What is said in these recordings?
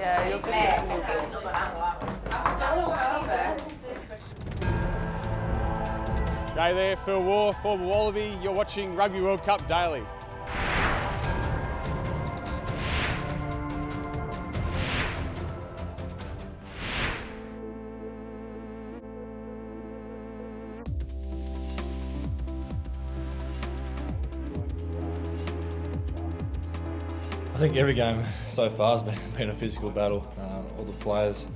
Yeah, you'll just get some new balls. Hey there, Phil Waugh, former Wallaby. You're watching Rugby World Cup Daily. I think every game so far has been a physical battle. All the players,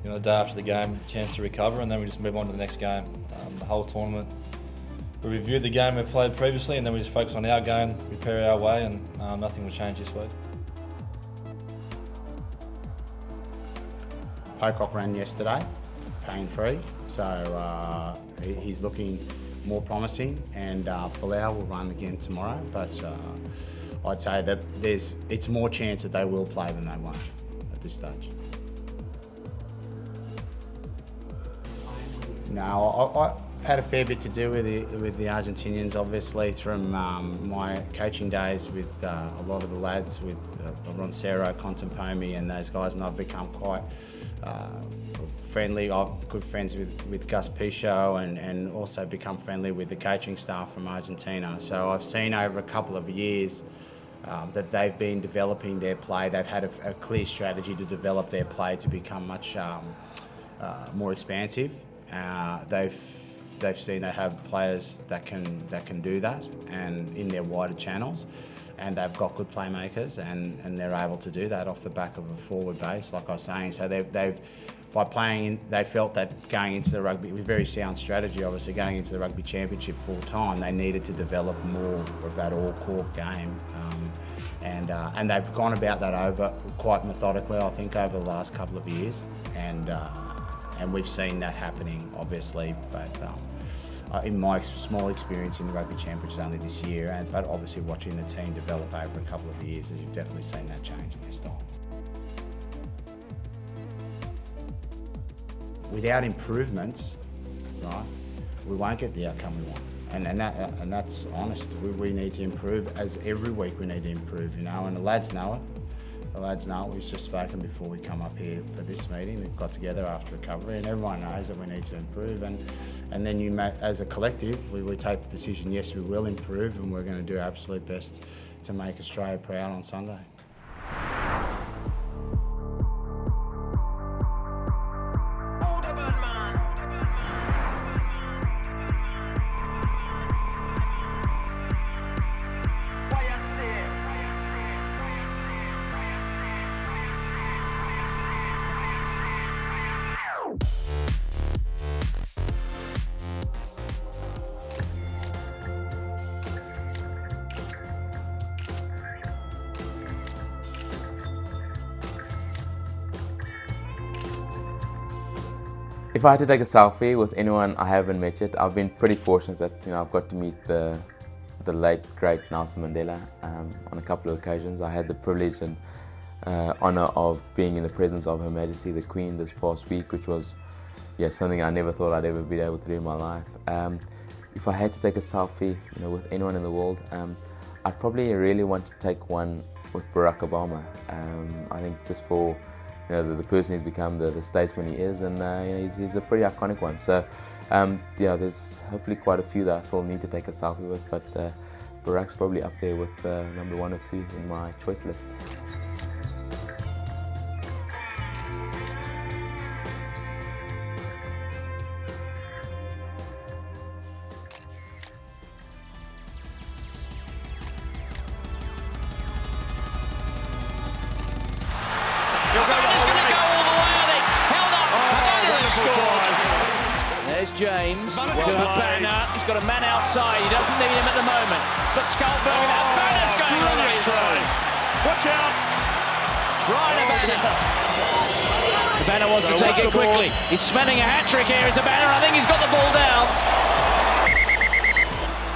the day after the game, a chance to recover, and then we just move on to the next game. The whole tournament, we reviewed the game we played previously, and then we just focus on our game, prepare our way, and nothing will change this week. Pocock ran yesterday, pain-free, so he's looking more promising, and Folau will run again tomorrow, but I'd say that it's more chance that they will play than they won't at this stage. No, I've had a fair bit to do with the Argentinians, obviously, from my coaching days with a lot of the lads, with Roncero, Contempomi and those guys, and I've become quite friendly. I'm good friends with Gus Pichot, and also become friendly with the coaching staff from Argentina. So I've seen over a couple of years that they've been developing their play. They've had a clear strategy to develop their play to become much more expansive. They've seen they have players that can do that, and in their wider channels, and they've got good playmakers, and they're able to do that off the back of a forward base, like I was saying. So by playing, they felt that going into the rugby, with very sound strategy, obviously going into the rugby championship full time, they needed to develop more of that all-core game, and they've gone about that over quite methodically, I think, over the last couple of years, and we've seen that happening, obviously, but in my small experience in the Rugby Championship only this year, but obviously watching the team develop over a couple of years, you've definitely seen that change in their style. Without improvements, right, we won't get the outcome we want, and that's honest. We need to improve. As every week we need to improve, and the lads know it. The lads know it. We've just spoken before we come up here for this meeting. We've got together after recovery, and everyone knows that we need to improve. And then as a collective, we take the decision, yes, we will improve, and we're going to do our absolute best to make Australia proud on Sunday. If I had to take a selfie with anyone I haven't met yet, I've been pretty fortunate that I've got to meet the late great Nelson Mandela on a couple of occasions. I had the privilege and honour of being in the presence of Her Majesty the Queen this past week, which was something I never thought I'd ever be able to do in my life. If I had to take a selfie with anyone in the world, I'd probably really want to take one with Barack Obama. I think just for the person he's become, the statesman he is, and he's a pretty iconic one. So there's hopefully quite a few that I still need to take a selfie with, but Barack's probably up there with number 1 or 2 in my choice list. There's James to Habana. He's got a man outside. He doesn't need him at the moment. He's got Skalberg and Habana's going on his own. Watch out! Bryan Habana. Habana wants to take it quickly. He's smelling a hat-trick here. Is Habana? I think he's got the ball down.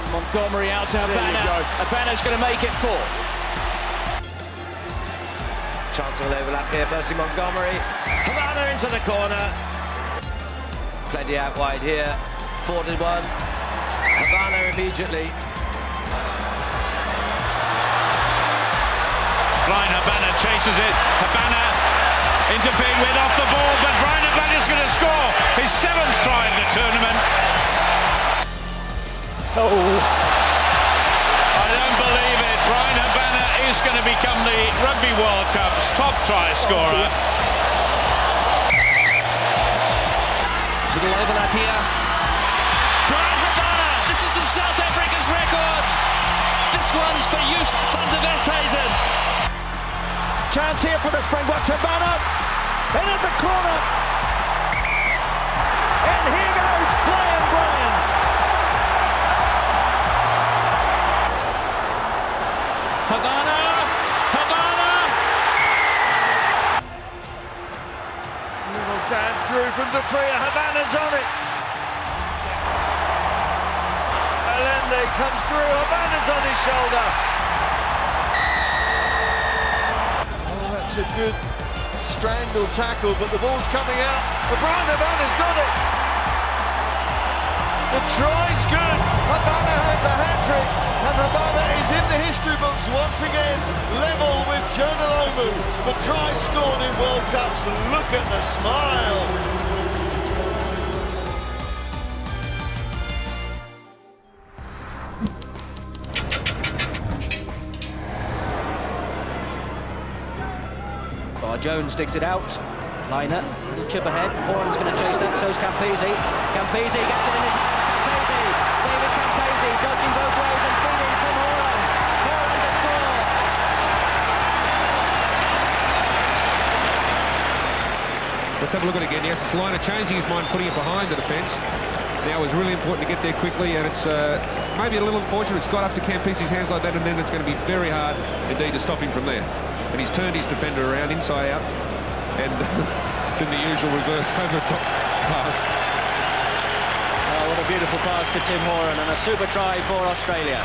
Montgomery out to Habana. Habana's going to make it 4. Chance will overlap here. Firstly Montgomery. Habana into the corner. Plenty out wide here, 4-1. Habana immediately. Bryan Habana chases it. Habana to feed with off the ball, but Bryan Habana's going to score his 7th try in the tournament. Oh. I don't believe it. Bryan Habana is going to become the Rugby World Cup's top try scorer. Little overlap here. Bryan Habana, this is in South Africa's record. This one's for Joost van der Westhuizen. Chance here for the Springboks. Habana in at the corner. And here goes Bryan. Habana. Little dab through from Dupree. Habana's on it. Allende comes through. Habana's on his shoulder. Oh, that's a good strangle tackle, but the ball's coming out. Bryan Habana's got it. The try's good. Habana has a hat-trick, and Habana is in the history books once again, level with Jonah Lomu for tries scored in World Cups. Look at the smile. Jones digs it out. Liner, little chip ahead. Horan's going to chase that, so's Campese. Campese gets it in his hands. Campese, David Campese, dodging both ways and feeding Tim Horan. Horan to score. Let's have a look at it again. Yes, it's Liner changing his mind, putting it behind the defence. Now it's really important to get there quickly, and it's maybe a little unfortunate. It's got up to Campese's hands like that, and then it's going to be very hard indeed to stop him from there. And he's turned his defender around inside out, and then the usual reverse over the top pass. Oh, what a beautiful pass to Tim Horan, and a super try for Australia.